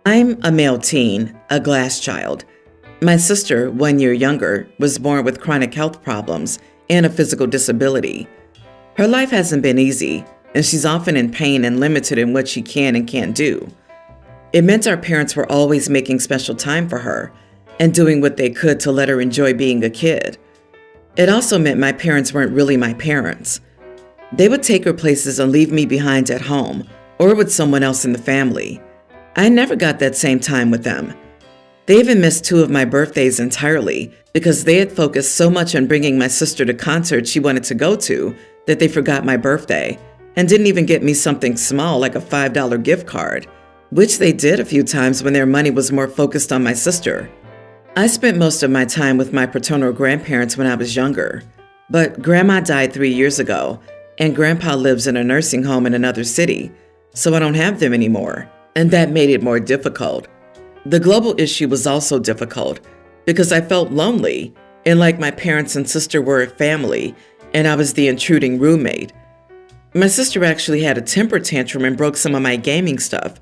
I'm a male teen, a glass child. My sister, 1 year younger, was born with chronic health problems and a physical disability. Her life hasn't been easy, and she's often in pain and limited in what she can and can't do. It meant our parents were always making special time for her and doing what they could to let her enjoy being a kid. It also meant my parents weren't really my parents. They would take her places and leave me behind at home or with someone else in the family. I never got that same time with them. They even missed 2 of my birthdays entirely because they had focused so much on bringing my sister to concerts she wanted to go to that they forgot my birthday and didn't even get me something small like a $5 gift card, which they did a few times when their money was more focused on my sister. I spent most of my time with my paternal grandparents when I was younger, but Grandma died 3 years ago, and Grandpa lives in a nursing home in another city, so I don't have them anymore, and that made it more difficult. The global issue was also difficult because I felt lonely and like my parents and sister were a family, and I was the intruding roommate. My sister actually had a temper tantrum and broke some of my gaming stuff,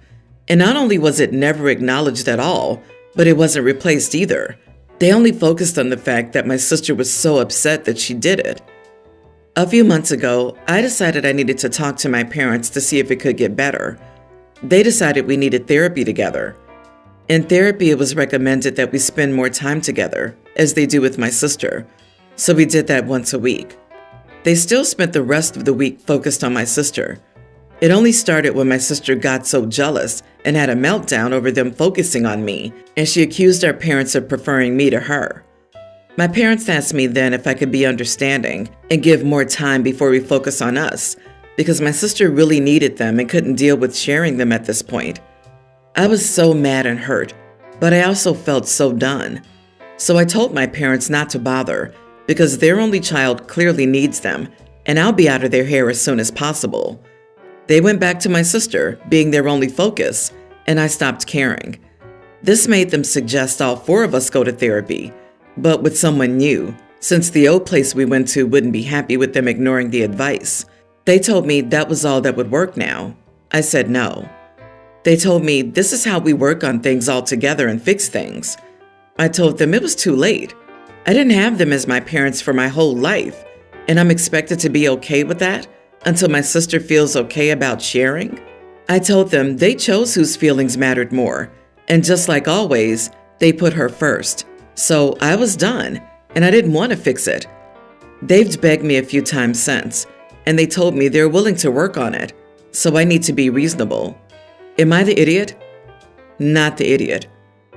and not only was it never acknowledged at all, but it wasn't replaced either. They only focused on the fact that my sister was so upset that she did it. A few months ago, I decided I needed to talk to my parents to see if it could get better. They decided we needed therapy together. In therapy, it was recommended that we spend more time together, as they do with my sister, so we did that once a week. They still spent the rest of the week focused on my sister. It only started when my sister got so jealous and had a meltdown over them focusing on me, and she accused our parents of preferring me to her. My parents asked me then if I could be understanding and give more time before we focus on us, because my sister really needed them and couldn't deal with sharing them at this point. I was so mad and hurt, but I also felt so done. So I told my parents not to bother, because their only child clearly needs them, and I'll be out of their hair as soon as possible. They went back to my sister, being their only focus, and I stopped caring. This made them suggest all 4 of us go to therapy, but with someone new, since the old place we went to wouldn't be happy with them ignoring the advice. They told me that was all that would work now. I said no. They told me this is how we work on things all together and fix things. I told them it was too late. I didn't have them as my parents for my whole life, and I'm expected to be okay with that until my sister feels okay about sharing. I told them they chose whose feelings mattered more, and just like always, they put her first. So I was done, and I didn't want to fix it. They've begged me a few times since, and they told me they're willing to work on it, so I need to be reasonable. Am I the idiot? Not the idiot.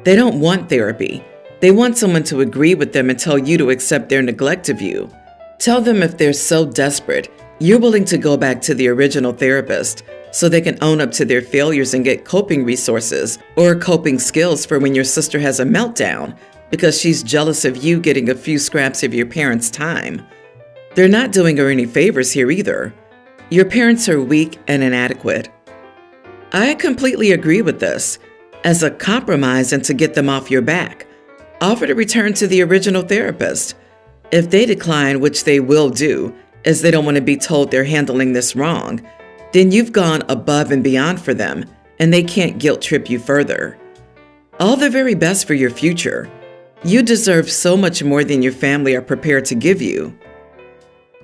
They don't want therapy. They want someone to agree with them and tell you to accept their neglect of you. Tell them if they're so desperate, you're willing to go back to the original therapist so they can own up to their failures and get coping resources or coping skills for when your sister has a meltdown because she's jealous of you getting a few scraps of your parents' time. They're not doing her any favors here either. Your parents are weak and inadequate. I completely agree with this. As a compromise and to get them off your back, offer to return to the original therapist. If they decline, which they will do, as they don't want to be told they're handling this wrong, then you've gone above and beyond for them, and they can't guilt trip you further. All the very best for your future. You deserve so much more than your family are prepared to give you.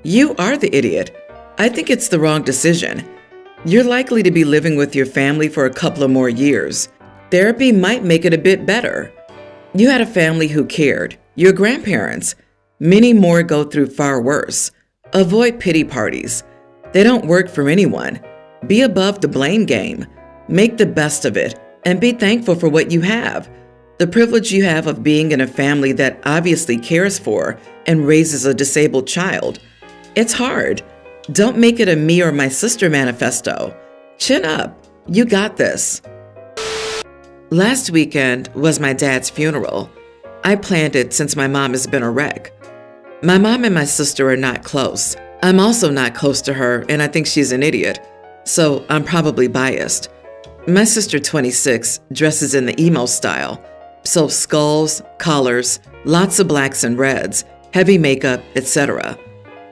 You are the idiot. I think it's the wrong decision. You're likely to be living with your family for a couple of more years. Therapy might make it a bit better. You had a family who cared, your grandparents. Many more go through far worse. Avoid pity parties. They don't work for anyone. Be above the blame game. Make the best of it and be thankful for what you have. The privilege you have of being in a family that obviously cares for and raises a disabled child. It's hard. Don't make it a me or my sister manifesto. Chin up. You got this. Last weekend was my dad's funeral. I planned it since my mom has been a wreck. My mom and my sister are not close. I'm also not close to her, and I think she's an idiot, so I'm probably biased. My sister, 26, dresses in the emo style, so skulls, collars, lots of blacks and reds, heavy makeup, etc.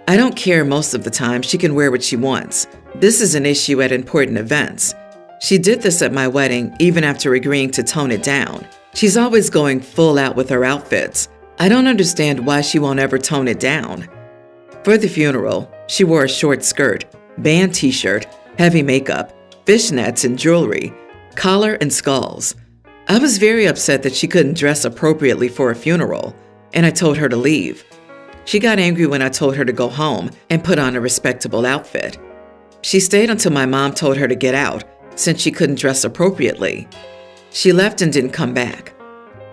I don't care most of the time. She can wear what she wants. This is an issue at important events. She did this at my wedding even after agreeing to tone it down. She's always going full out with her outfits. I don't understand why she won't ever tone it down. For the funeral, she wore a short skirt, band t-shirt, heavy makeup, fishnets and jewelry, collar and skulls. I was very upset that she couldn't dress appropriately for a funeral, and I told her to leave. She got angry when I told her to go home and put on a respectable outfit. She stayed until my mom told her to get out since she couldn't dress appropriately. She left and didn't come back.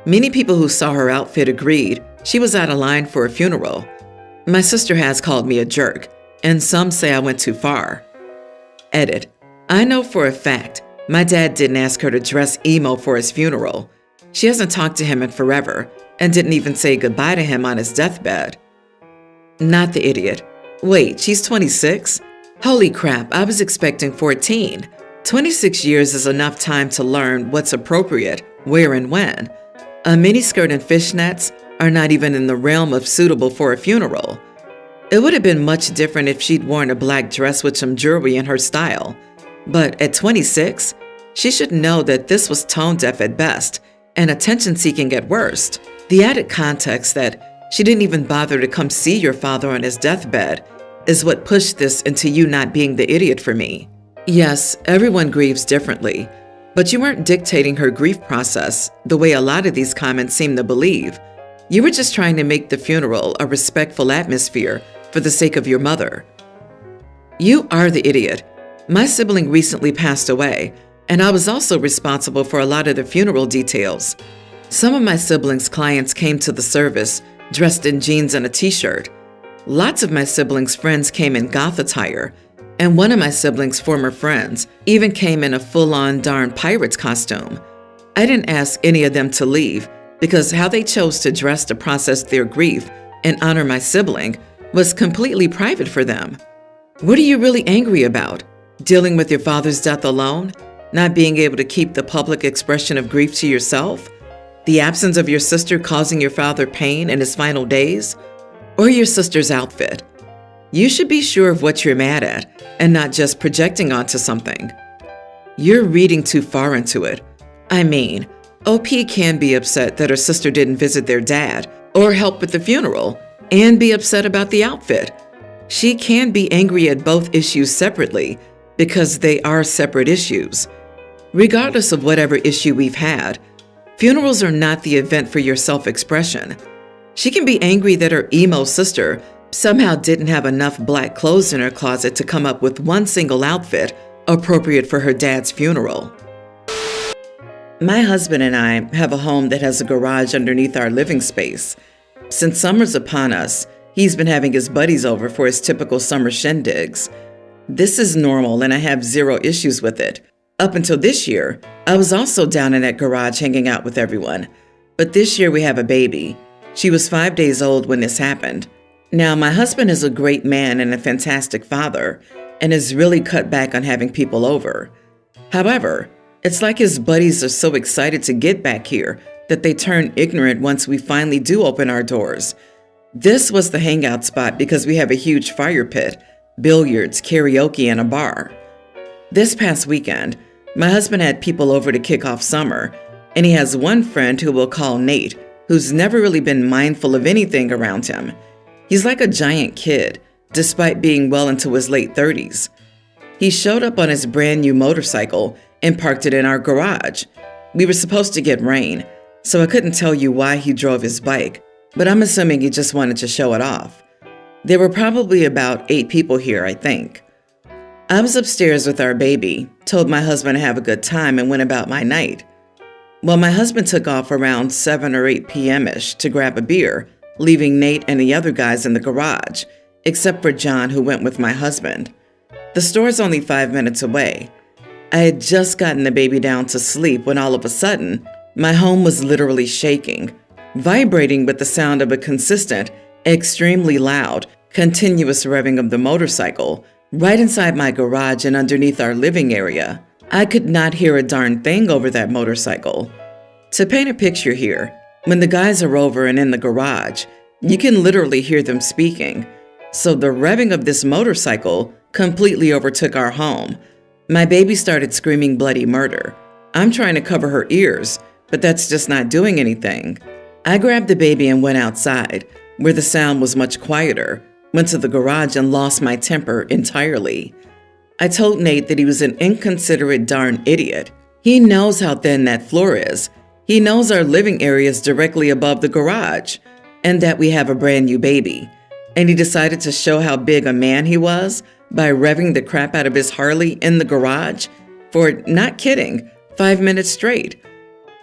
Many people who saw her outfit agreed she was out of line for a funeral. My sister has called me a jerk, and some say I went too far. Edit. I know for a fact my dad didn't ask her to dress emo for his funeral. She hasn't talked to him in forever and didn't even say goodbye to him on his deathbed. Not the idiot. Wait, she's 26? Holy crap, I was expecting 14. 26 years is enough time to learn what's appropriate, where and when. A miniskirt and fishnets are not even in the realm of suitable for a funeral. It would have been much different if she'd worn a black dress with some jewelry in her style. But at 26, she should know that this was tone deaf at best and attention-seeking at worst. The added context that she didn't even bother to come see your father on his deathbed is what pushed this into you not being the idiot for me. Yes, everyone grieves differently, but you weren't dictating her grief process the way a lot of these comments seem to believe. You were just trying to make the funeral a respectful atmosphere for the sake of your mother. You are the idiot. My sibling recently passed away, and I was also responsible for a lot of the funeral details. Some of my siblings' clients came to the service dressed in jeans and a t-shirt. Lots of my siblings' friends came in goth attire, and one of my siblings' former friends even came in a full-on darn pirate's costume. I didn't ask any of them to leave because how they chose to dress to process their grief and honor my sibling was completely private for them. What are you really angry about? Dealing with your father's death alone? Not being able to keep the public expression of grief to yourself? The absence of your sister causing your father pain in his final days? Or your sister's outfit? You should be sure of what you're mad at and not just projecting onto something. You're reading too far into it. I mean, OP can be upset that her sister didn't visit their dad or help with the funeral and be upset about the outfit. She can be angry at both issues separately because they are separate issues. Regardless of whatever issue we've had, funerals are not the event for your self-expression. She can be angry that her emo sister somehow didn't have enough black clothes in her closet to come up with one single outfit appropriate for her dad's funeral. My husband and I have a home that has a garage underneath our living space. Since summer's upon us, he's been having his buddies over for his typical summer shindigs. This is normal and I have zero issues with it. Up until this year, I was also down in that garage hanging out with everyone. But this year we have a baby. She was 5 days old when this happened. Now, my husband is a great man and a fantastic father and has really cut back on having people over. However, it's like his buddies are so excited to get back here that they turn ignorant once we finally do open our doors. This was the hangout spot because we have a huge fire pit, billiards, karaoke, and a bar. This past weekend, my husband had people over to kick off summer, and he has one friend who we'll call Nate, who's never really been mindful of anything around him. He's like a giant kid, despite being well into his late 30s. He showed up on his brand new motorcycle and parked it in our garage. We were supposed to get rain, so I couldn't tell you why he drove his bike, but I'm assuming he just wanted to show it off. There were probably about 8 people here, I think. I was upstairs with our baby, told my husband to have a good time, and went about my night. Well, my husband took off around 7 or 8 p.m.-ish to grab a beer, leaving Nate and the other guys in the garage, except for John, who went with my husband. The store's only 5 minutes away. I had just gotten the baby down to sleep when all of a sudden, my home was literally shaking, vibrating with the sound of a consistent, extremely loud, continuous revving of the motorcycle right inside my garage and underneath our living area. I could not hear a darn thing over that motorcycle. To paint a picture here, when the guys are over and in the garage, you can literally hear them speaking. So the revving of this motorcycle completely overtook our home. My baby started screaming bloody murder. I'm trying to cover her ears, but that's just not doing anything. I grabbed the baby and went outside, where the sound was much quieter, went to the garage and lost my temper entirely. I told Nate that he was an inconsiderate darn idiot. He knows how thin that floor is. He knows our living area is directly above the garage, and that we have a brand new baby. And he decided to show how big a man he was by revving the crap out of his Harley in the garage for, not kidding, 5 minutes straight.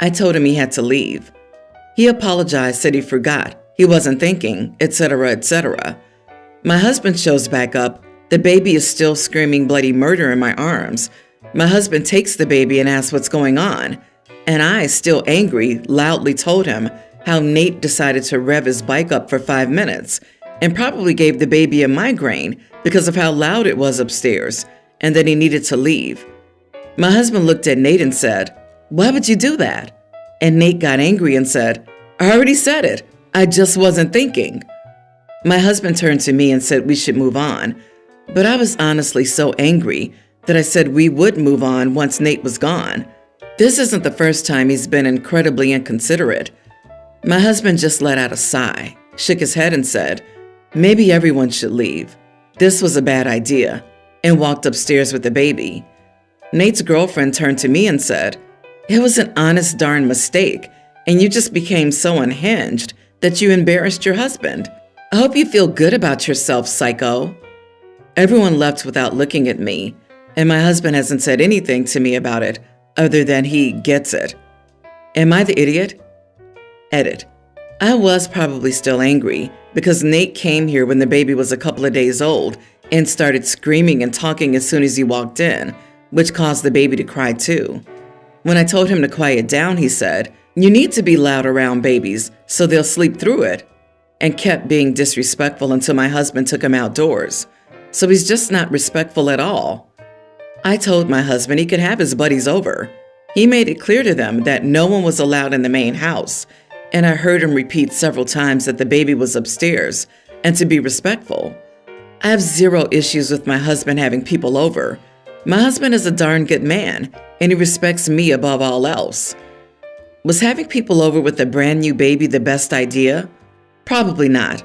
I told him he had to leave. He apologized, said he forgot, he wasn't thinking, etc., etc. My husband shows back up. The baby is still screaming bloody murder in my arms. My husband takes the baby and asks what's going on. And I, still angry, loudly told him how Nate decided to rev his bike up for 5 minutes and probably gave the baby a migraine because of how loud it was upstairs, and that he needed to leave. My husband looked at Nate and said, "Why would you do that?" And Nate got angry and said, "I already said it. I just wasn't thinking." My husband turned to me and said we should move on, but I was honestly so angry that I said we would move on once Nate was gone. This isn't the first time he's been incredibly inconsiderate. My husband just let out a sigh, shook his head and said, "Maybe everyone should leave. This was a bad idea," and walked upstairs with the baby. Nate's girlfriend turned to me and said, "It was an honest darn mistake, and you just became so unhinged that you embarrassed your husband. I hope you feel good about yourself, psycho." Everyone left without looking at me, and my husband hasn't said anything to me about it other than he gets it. Am I the idiot? Edit. I was probably still angry because Nate came here when the baby was a couple of days old and started screaming and talking as soon as he walked in, which caused the baby to cry too. When I told him to quiet down, he said, "You need to be loud around babies so they'll sleep through it," and kept being disrespectful until my husband took him outdoors. So he's just not respectful at all. I told my husband he could have his buddies over. He made it clear to them that no one was allowed in the main house, and I heard him repeat several times that the baby was upstairs and to be respectful. I have zero issues with my husband having people over. My husband is a darn good man, and he respects me above all else. Was having people over with a brand new baby the best idea? Probably not.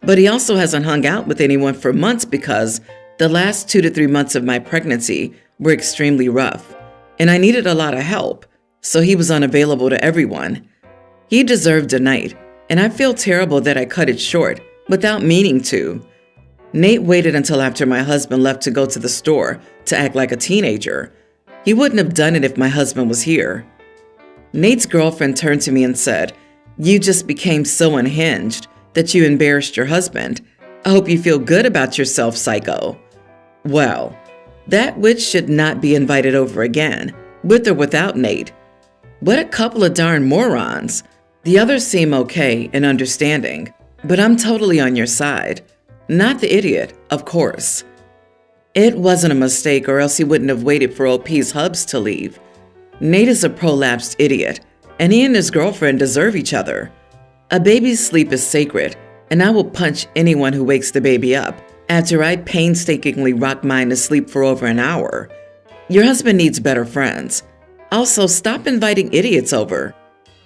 But he also hasn't hung out with anyone for months because the last 2 to 3 months of my pregnancy were extremely rough, and I needed a lot of help, so he was unavailable to everyone. He deserved a night, and I feel terrible that I cut it short without meaning to. Nate waited until after my husband left to go to the store to act like a teenager. He wouldn't have done it if my husband was here. Nate's girlfriend turned to me and said, "You just became so unhinged that you embarrassed your husband. I hope you feel good about yourself, psycho." Well, that witch should not be invited over again, with or without Nate. What a couple of darn morons. The others seem okay and understanding, but I'm totally on your side. Not the idiot, of course. It wasn't a mistake, or else he wouldn't have waited for OP's hubs to leave. Nate is a prolapsed idiot, and he and his girlfriend deserve each other. A baby's sleep is sacred, and I will punch anyone who wakes the baby up after I painstakingly rock mine to sleep for over an hour. Your husband needs better friends. Also, stop inviting idiots over.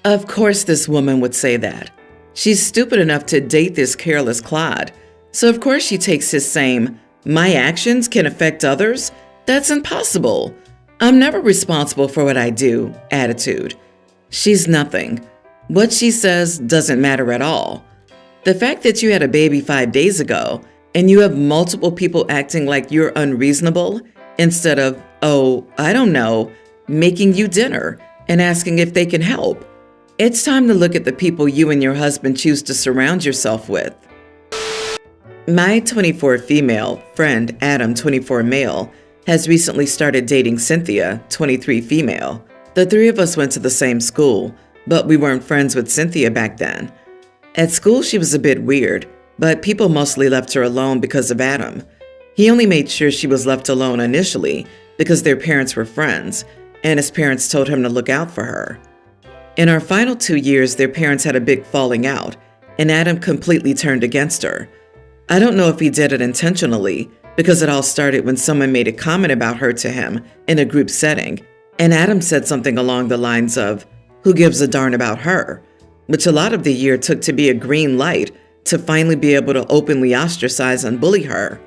Of course this woman would say that. She's stupid enough to date this careless clod, so of course she takes his same, "my actions can affect others? That's impossible. I'm never responsible for what I do" attitude. She's nothing. What she says doesn't matter at all. The fact that you had a baby 5 days ago and you have multiple people acting like you're unreasonable instead of, oh, I don't know, making you dinner and asking if they can help. It's time to look at the people you and your husband choose to surround yourself with. My 24 female friend, Adam, 24 male, has recently started dating Cynthia, 23 female. The three of us went to the same school, but we weren't friends with Cynthia back then. At school, she was a bit weird, but people mostly left her alone because of Adam. He only made sure she was left alone initially because their parents were friends, and his parents told him to look out for her. In our final 2 years, their parents had a big falling out, and Adam completely turned against her. I don't know if he did it intentionally, because it all started when someone made a comment about her to him in a group setting, and Adam said something along the lines of, "Who gives a darn about her?" which a lot of the year took to be a green light to finally be able to openly ostracize and bully her.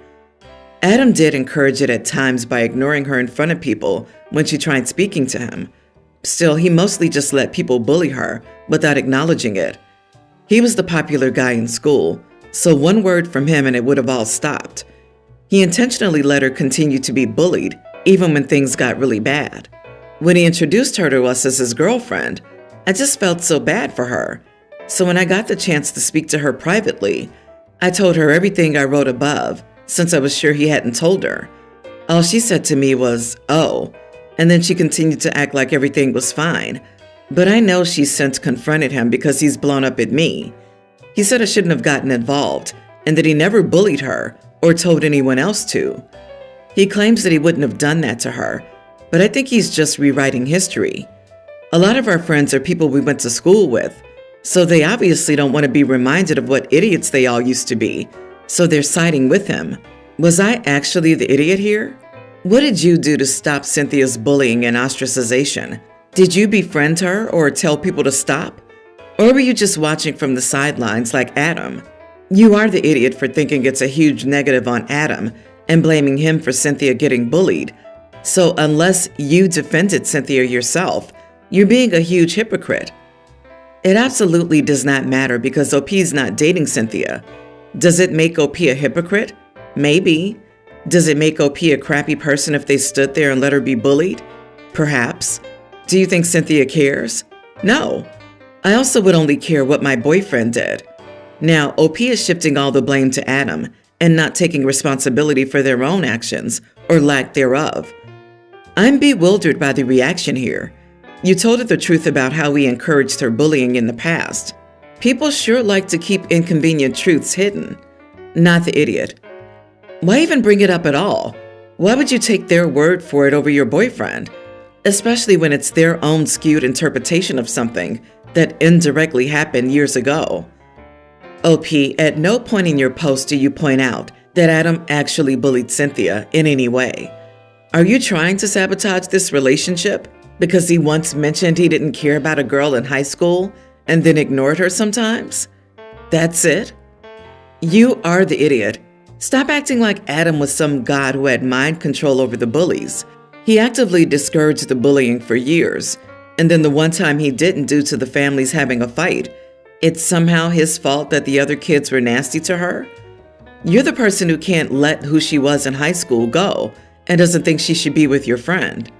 Adam did encourage it at times by ignoring her in front of people when she tried speaking to him. Still, he mostly just let people bully her without acknowledging it. He was the popular guy in school, so one word from him and it would have all stopped. He intentionally let her continue to be bullied, even when things got really bad. When he introduced her to us as his girlfriend, I just felt so bad for her. So when I got the chance to speak to her privately, I told her everything I wrote above, since I was sure he hadn't told her. All she said to me was, "Oh," and then she continued to act like everything was fine. But I know she's since confronted him because he's blown up at me. He said I shouldn't have gotten involved and that he never bullied her or told anyone else to. He claims that he wouldn't have done that to her, but I think he's just rewriting history. A lot of our friends are people we went to school with, so they obviously don't want to be reminded of what idiots they all used to be, so they're siding with him. Was I actually the idiot here? What did you do to stop Cynthia's bullying and ostracization? Did you befriend her or tell people to stop? Or were you just watching from the sidelines like Adam? You are the idiot for thinking it's a huge negative on Adam and blaming him for Cynthia getting bullied. So unless you defended Cynthia yourself, you're being a huge hypocrite. It absolutely does not matter because OP's not dating Cynthia. Does it make OP a hypocrite? Maybe. Does it make OP a crappy person if they stood there and let her be bullied? Perhaps. Do you think Cynthia cares? No. I also would only care what my boyfriend did. Now, OP is shifting all the blame to Adam and not taking responsibility for their own actions or lack thereof. I'm bewildered by the reaction here. You told her the truth about how we encouraged her bullying in the past. People sure like to keep inconvenient truths hidden. Not the idiot. Why even bring it up at all? Why would you take their word for it over your boyfriend? Especially when it's their own skewed interpretation of something that indirectly happened years ago. OP, at no point in your post do you point out that Adam actually bullied Cynthia in any way. Are you trying to sabotage this relationship because he once mentioned he didn't care about a girl in high school and then ignored her sometimes? That's it? You are the idiot. Stop acting like Adam was some god who had mind control over the bullies. He actively discouraged the bullying for years, and then the one time he didn't due to the families having a fight, it's somehow his fault that the other kids were nasty to her? You're the person who can't let who she was in high school go and doesn't think she should be with your friend.